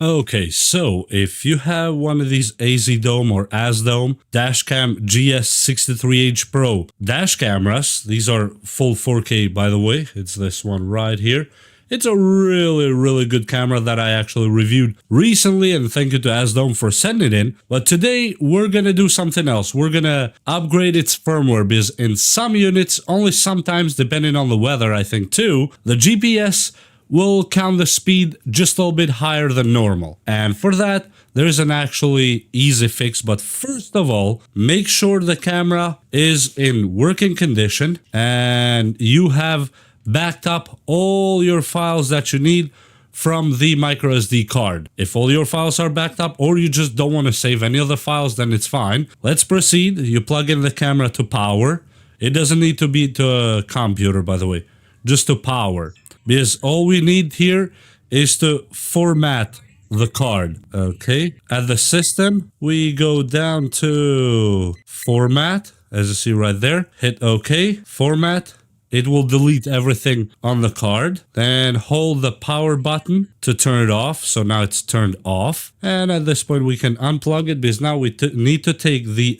Okay, so if you have one of these AZDOME or AZDOME Dashcam GS63H Pro dash cameras, these are full 4K by the way, it's this one right here. It's a really good camera that I actually reviewed recently, and thank you to AZDOME for sending it in. But today we're gonna do something else. We're gonna upgrade its firmware because in some units, only sometimes depending on the weather I think too, the GPS will count the speed just a little bit higher than normal. And for that, there is an actually easy fix. But first of all, make sure the camera is in working condition and you have backed up all your files that you need from the micro SD card. If all your files are backed up or you just don't want to save any other files, then it's fine. Let's proceed. You plug in the camera to power. It doesn't need to be to a computer, by the way, just to power. Because all we need here is to format the card. Okay, at the system, we go down to format, as you see right there. Hit OK, format. It will delete everything on the card. Then hold the power button to turn it off. So now it's turned off. And at this point, we can unplug it because now we need to take the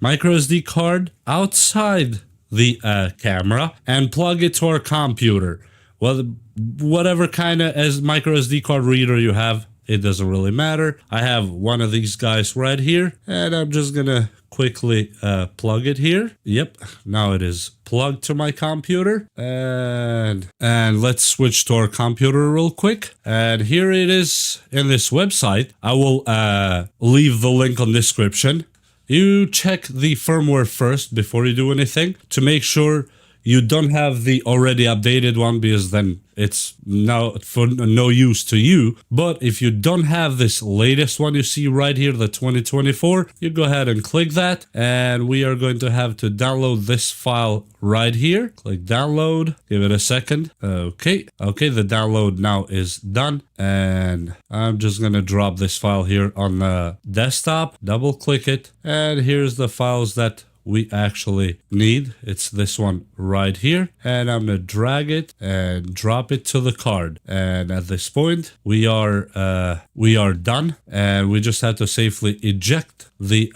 micro SD card outside the camera and plug it to our computer. Well, whatever kind of micro SD card reader you have, it doesn't really matter. I have one of these guys right here, and I'm just gonna quickly plug it here. Yep, now it is plugged to my computer, and let's switch to our computer real quick. And here it is in this website. I will leave the link on the description. You check the firmware first before you do anything to make sure you don't have the already updated one, because then it's now for no use to you. But if you don't have this latest one you see right here, the 2024, you go ahead and click that, and we are going to have to download this file right here. Click download, give it a second. Okay, the download now is done, and I'm just gonna drop this file here on the desktop, double click it, and here's the files that we actually need. It's this one right here, and I'm gonna drag it and drop it to the card. And at this point we are done, and we just have to safely eject the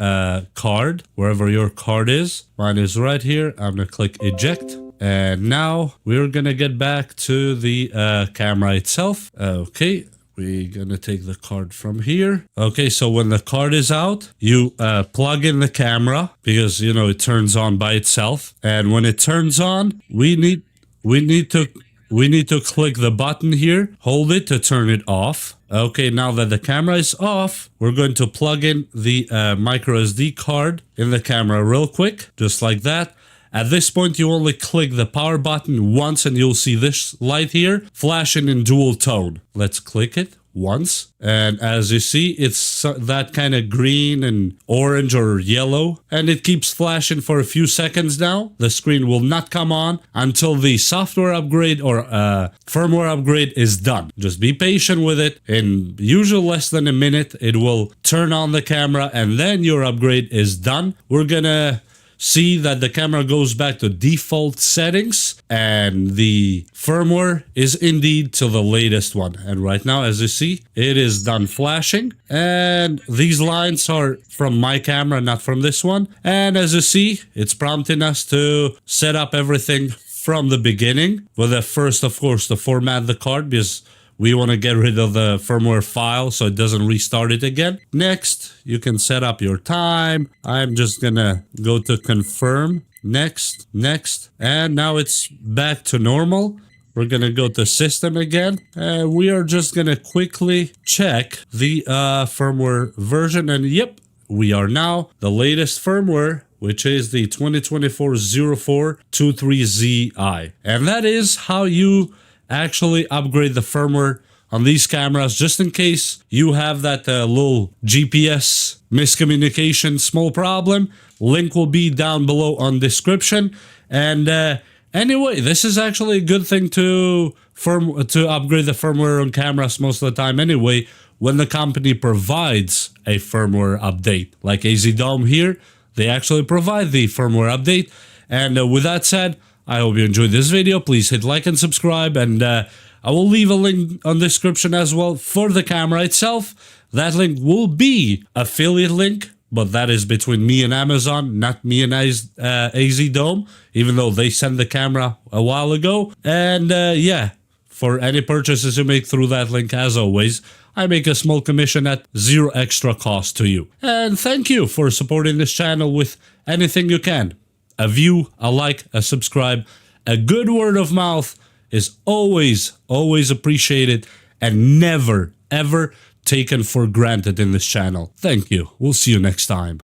card wherever your card is. Mine is right here. I'm gonna click eject, and now we're gonna get back to the camera itself. Okay, we're gonna take the card from here. Okay, so when the card is out, you plug in the camera because you know it turns on by itself. And when it turns on, we need to click the button here, hold it to turn it off. Okay, now that the camera is off, we're going to plug in the micro SD card in the camera real quick, just like that. At this point, you only click the power button once and you'll see this light here flashing in dual tone. Let's click it once. And as you see, it's that kind of green and orange or yellow. And it keeps flashing for a few seconds now. The screen will not come on until the software upgrade or firmware upgrade is done. Just be patient with it. In usually less than a minute, it will turn on the camera and then your upgrade is done. We're gonna see that the camera goes back to default settings and the firmware is indeed to the latest one. And right now, as you see, it is done flashing, and these lines are from my camera, not from this one. And as you see, it's prompting us to set up everything from the beginning, with the first, of course, to format the card because we want to get rid of the firmware file so it doesn't restart it again. Next, you can set up your time. I'm just gonna go to confirm. Next, and now it's back to normal. We're gonna go to system again, and we are just gonna quickly check the firmware version, and yep, we are now the latest firmware, which is the 2024-0423ZI. And that is how you actually upgrade the firmware on these cameras, just in case you have that little GPS miscommunication small problem. Link will be down below on description. And anyway, this is actually a good thing to upgrade the firmware on cameras most of the time anyway, when the company provides a firmware update. Like AZDOME here, they actually provide the firmware update. And with that said, I hope you enjoyed this video. Please hit like and subscribe, and I will leave a link on the description as well for the camera itself. That link will be affiliate link, but that is between me and Amazon, not me and AZDOME, even though they sent the camera a while ago. And yeah, for any purchases you make through that link, as always, I make a small commission at zero extra cost to you. And thank you for supporting this channel with anything you can. A view, a like, a subscribe, a good word of mouth is always appreciated and never, ever taken for granted in this channel. Thank you. We'll see you next time.